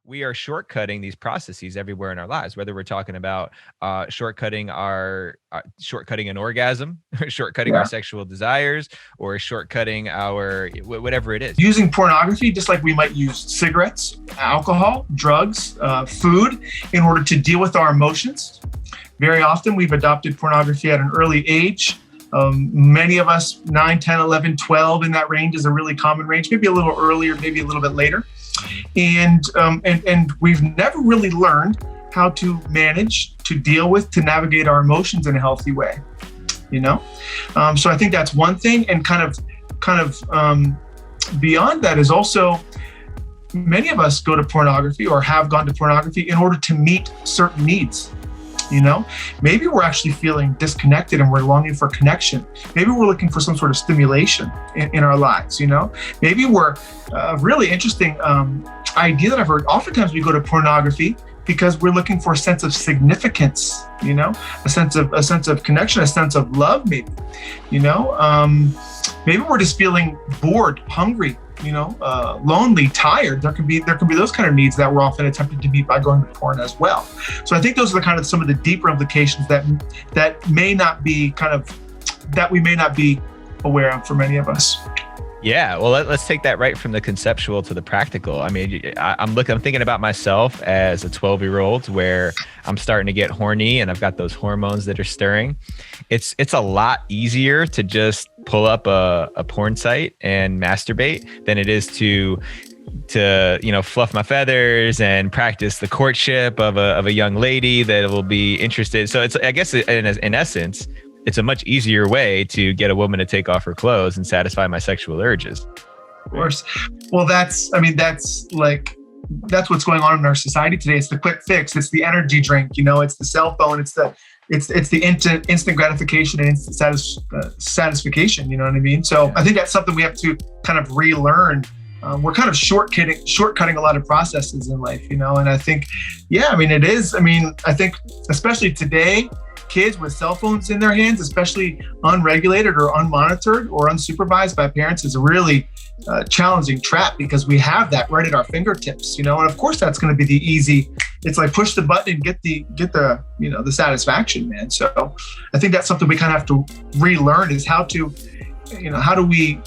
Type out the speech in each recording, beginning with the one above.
we are shortcutting these processes everywhere in our lives, whether we're talking about shortcutting shortcutting an orgasm, shortcutting our sexual desires, or shortcutting our whatever it is. Using pornography, just like we might use cigarettes, alcohol, drugs, food, in order to deal with our emotions. Very often we've adopted pornography at an early age. Many of us, 9, 10, 11, 12, in that range is a really common range, maybe a little earlier, maybe a little bit later. And we've never really learned how to manage, to deal with, to navigate our emotions in a healthy way, you know? So I think that's one thing. And kind of beyond that is also, many of us go to pornography or have gone to pornography in order to meet certain needs. You know, maybe we're actually feeling disconnected and we're longing for connection. Maybe we're looking for some sort of stimulation in our lives, you know. Maybe we're a really interesting idea that I've heard. Oftentimes we go to pornography because we're looking for a sense of significance, you know, a sense of connection, a sense of love, maybe, you know. Maybe we're just feeling bored, hungry, you know, lonely, tired. There can be those kind of needs that we're often attempting to meet by going to porn as well. So I think those are the kind of some of the deeper implications that may not be that we may not be aware of for many of us. Yeah, well, let's take that right from the conceptual to the practical. I mean, I'm thinking about myself as a 12-year-old where I'm starting to get horny and I've got those hormones that are stirring. It's a lot easier to just pull up a porn site and masturbate than it is to fluff my feathers and practice the courtship of a young lady that will be interested. So it's, I guess, in essence, it's a much easier way to get a woman to take off her clothes and satisfy my sexual urges. Of course. Well, that's what's going on in our society today. It's the quick fix. It's the energy drink. You know, it's the cell phone. It's the instant gratification and instant satisfaction. You know what I mean? So I think that's something we have to kind of relearn. We're kind of shortcutting a lot of processes in life, you know. And I think, it is. I mean, I think especially today, kids with cell phones in their hands, especially unregulated or unmonitored or unsupervised by parents, is a really challenging trap because we have that right at our fingertips, you know. And of course, that's going to be the easy. It's like push the button and get the the satisfaction, man. So I think that's something we kind of have to relearn is how do we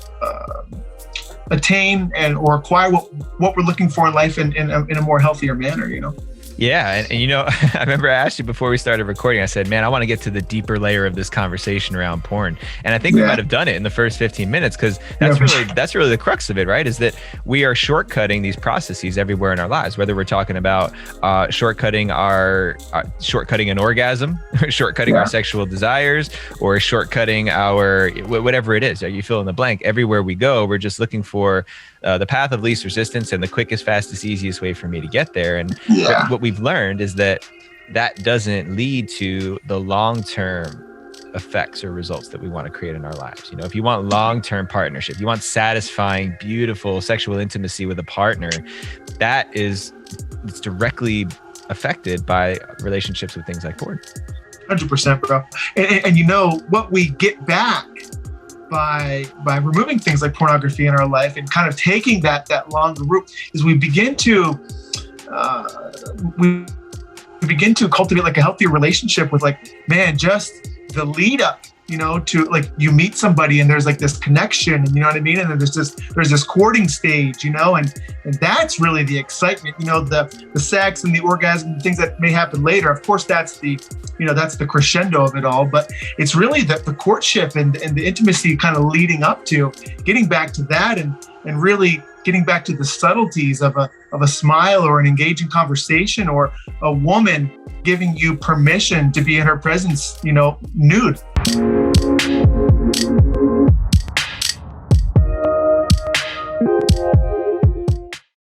attain or acquire what we're looking for in life in a more healthier manner, you know. Yeah. And I remember I asked you before we started recording, I said, man, I want to get to the deeper layer of this conversation around porn. And I think we might have done it in the first 15 minutes because that's really the crux of it, right? Is that we are shortcutting these processes everywhere in our lives, whether we're talking about shortcutting an orgasm, shortcutting our sexual desires, or shortcutting our whatever it is. You fill in the blank. Everywhere we go, we're just looking for the path of least resistance and the quickest, fastest, easiest way for me to get there. And what we've learned is that doesn't lead to the long-term effects or results that we want to create in our lives. You know, if you want long-term partnership, you want satisfying, beautiful sexual intimacy with a partner, it's directly affected by relationships with things like porn. 100%, bro. And you know what we get back by removing things like pornography in our life and kind of taking that longer route is we begin to cultivate like a healthier relationship with just the lead up, you know, to like you meet somebody and there's like this connection, and you know what I mean? And then there's this courting stage, you know, and that's really the excitement, you know, the sex and the orgasm and things that may happen later. Of course, that's the crescendo of it all, but it's really the courtship and the intimacy kind of leading up to getting back to that and really getting back to the subtleties of a smile or an engaging conversation or a woman giving you permission to be in her presence, you know, nude.